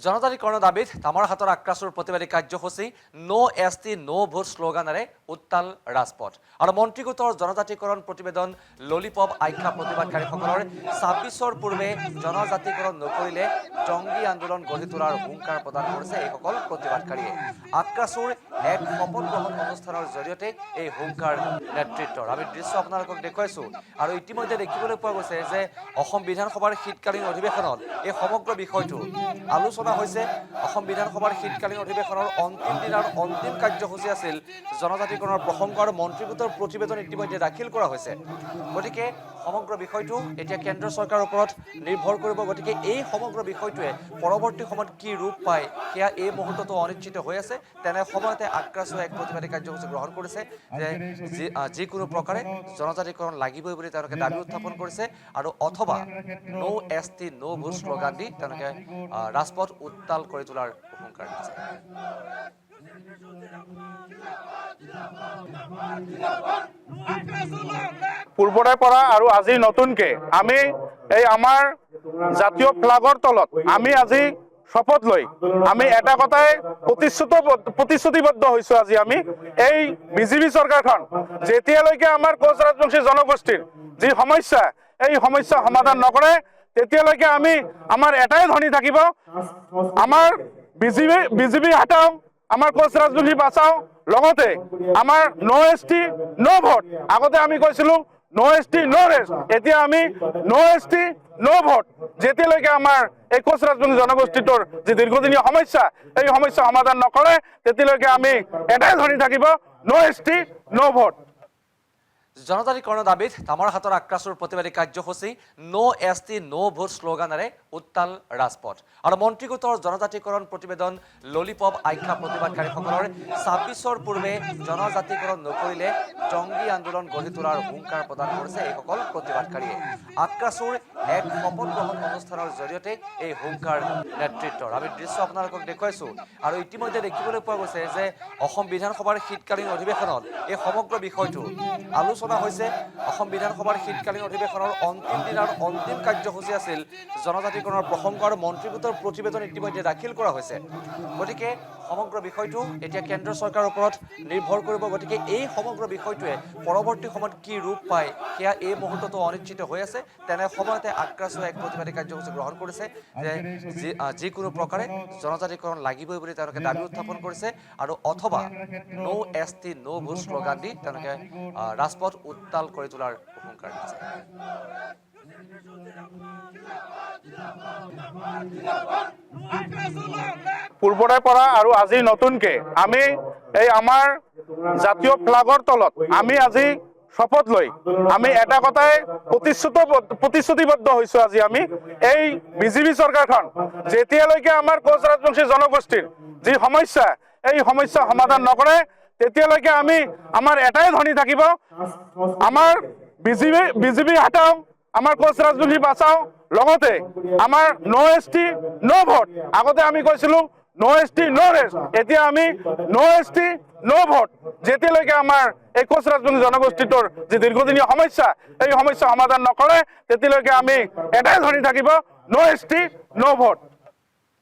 জনজাতিকৰণৰ দাবীত ধামৰাহাটৰ আক্ৰাছুৰ প্ৰতিবাদী কাৰ্যসূচী নো এছটি নো ভোট শ্লোগানেৰে উত্তাল ৰাজপথ আৰু মন্ত্ৰীগোটৰ জনজাতিকৰণ প্ৰতিবেদন ললিপপ আখ্যা প্ৰতিবাদকাৰীসকলৰ ২৬ৰ পূৰ্বে জনজাতিকৰণ নকৰিলে জংগী আন্দোলন গঢ়ি তোলাৰ হুংকাৰ প্ৰদান কৰিছে এইসকল প্ৰতিবাদকাৰীয়ে। আক্ৰাছুৰ এক শপত গ্ৰহণ অনুষ্ঠানৰ জৰিয়তে এই হুংকাৰ নেতৃত্বৰ আমি দৃশ্য আপোনালোকক দেখুৱাইছোঁ আৰু ইতিমধ্যে দেখিবলৈ পোৱা গৈছে যে অসম বিধানসভাৰ শীতকালীন অধিৱেশনত এই সমগ্ৰ বিষয়টো আলোচনা হৈছে। অসম বিধানসভাৰ শীতকালীন অধিৱেশনৰ অন্তিম দিনৰ অন্তিম কাৰ্যসূচী আছিল জনজাতিকৰণৰ প্ৰসংগ আৰু মন্ত্ৰীগোটৰ প্ৰতিবেদন ইতিমধ্যে দাখিল কৰা হৈছে। গতিকে সমগ্ৰ বিষয়টো এতিয়া কেন্দ্ৰ চৰকাৰৰ ওপৰত নিৰ্ভৰ কৰিব। গতিকে এই সমগ্ৰ বিষয়টোৱে পৰৱৰ্তী সময়ত কি ৰূপ পায় সেয়া এই মুহূৰ্ততো অনিশ্চিত হৈ আছে। তেনে সময়তে আক্ৰাছুৱে এক প্ৰতিবাদী কাৰ্যসূচী গ্ৰহণ কৰিছে যে যিকোনো প্ৰকাৰে জনজাতিকৰণ লাগিবই বুলি তেওঁলোকে দাবী উত্থাপন কৰিছে আৰু অথবা নো এছ টি নো ভোট শ্লোগান দি তেওঁলোকে ৰাজপথ উত্তাল কৰি তোলাৰ হুংকাৰ দিছে। পূৰ্বৰে পৰা আৰু আজি নতুনকে আমি এই আমাৰ জাতীয় ফ্লাগৰ তলত আমি আজি শপত লৈ আমি এটা কথাই প্ৰতিশ্ৰুতিবদ্ধ হৈছো। আজি আমি এই বিজেপি চৰকাৰখন যেতিয়ালৈকে আমাৰ কোচ ৰাজবংশী জনগোষ্ঠীৰ যি সমস্যা এই সমস্যা সমাধান নকৰে তেতিয়ালৈকে আমি আমাৰ এটাই ধ্বনি থাকিব, আমাৰ বিজেপি হটাও, আমাৰ কোচ ৰাজবংশী বাঁচাও, লগতে আমাৰ নো এছ টি নো ভোট। আগতে আমি কৈছিলো নো এছ টি নো ৰেছ, এতিয়া আমি নো এছ টি নো ভোট। যেতিয়ালৈকে আমাৰ এই কোচ ৰাজবংশী জনগোষ্ঠীটোৰ যি দীৰ্ঘদিনীয়া সমস্যা এই সমস্যা সমাধান নকৰে তেতিয়ালৈকে আমি এটাই ধ্বনি থাকিব, নো এছ টি নো ভোট। জনজাতিকৰণৰ দাবীত ধামৰাহাটৰ আক্ৰাছুৰ প্ৰতিবাদী কাৰ্যসূচী নো এছ টি নো ভোট শ্লোগানেৰে উত্তাল ৰাজপথ আৰু মন্ত্ৰীগোটৰ জনজাতিকৰণ প্ৰতিবেদন ললিপপ আখ্যা প্ৰতিবাদকাৰীসকলৰ ২৬ৰ পূৰ্বে জনজাতিকৰণ নকৰিলে জংগী আন্দোলন গঢ়ি তোলাৰ হুংকাৰ প্ৰদান কৰিছে এইসকল প্ৰতিবাদকাৰীয়ে। আক্ৰাছুৰ এক শপত গ্ৰহণ অনুষ্ঠানৰ জৰিয়তে এই হুংকাৰ নেতৃত্বৰ আমি দৃশ্য আপোনালোকক দেখুৱাইছোঁ আৰু ইতিমধ্যে দেখিবলৈ পোৱা গৈছে যে অসম বিধানসভাৰ শীতকালীন অধিৱেশনত এই সমগ্ৰ বিষয়টো আলোচনা হৈছে। অসম বিধানসভাৰ শীতকালীন অধিৱেশনৰ অন্তিম দিনৰ অন্তিম কাৰ্যসূচী আছিল জনজাতিকৰণৰ প্ৰসংগ আৰু মন্ত্ৰীগোটৰ প্ৰতিবেদন ইতিমধ্যে দাখিল কৰা হৈছে। গতিকে সমগ্ৰ বিষয়টো এতিয়া কেন্দ্ৰ চৰকাৰৰ ওপৰত নিৰ্ভৰ কৰিব। গতিকে এই সমগ্ৰ বিষয়টোৱে পৰৱৰ্তী সময়ত কি ৰূপ পায় সেয়া এই মুহূৰ্ততো অনিশ্চিত হৈ আছে। তেনে সময়তে আক্ৰাছুৱে এক প্ৰতিবাদী কাৰ্যসূচী গ্ৰহণ কৰিছে যে যিকোনো প্ৰকাৰে জনজাতিকৰণ লাগিবই বুলি তেওঁলোকে দাবী উত্থাপন কৰিছে আৰু অথবা নো এছ টি নো ভোট শ্লোগান দি তেওঁলোকে ৰাজপথ উত্তাল কৰি তোলাৰ হুংকাৰ দিছে। পূৰ্বৰে পৰা আৰু আজি নতুনকে আমি এই আমাৰ জাতীয় ফ্লাগৰ তলত আমি আজি শপত লৈ আমি এটা কথাই প্ৰতিশ্ৰুতিবদ্ধ হৈছো। আজি আমি এই বিজেপি চৰকাৰখন যেতিয়ালৈকে আমাৰ কোচ ৰাজবংশী জনগোষ্ঠীৰ যি সমস্যা এই সমস্যা সমাধান নকৰে তেতিয়ালৈকে আমি আমাৰ এটাই ধ্বনি থাকিব, আমাৰ বিজেপি হটাও, আমাৰ কোচ ৰাজবংশী বাঁচাও, লগতে আমাৰ নো এছ টি নো ভোট। আগতে আমি কৈছিলো নো এছ টি নো ৰেছ, এতিয়া আমি নো এছ টি নো ভোট। যেতিয়ালৈকে আমাৰ এই কোচ ৰাজবংশী জনগোষ্ঠীটোৰ যি দীৰ্ঘদিনীয়া সমস্যা এই সমস্যা সমাধান নকৰে তেতিয়ালৈকে আমি এটাই ধ্বনি থাকিব, নো এছ টি নো ভোট।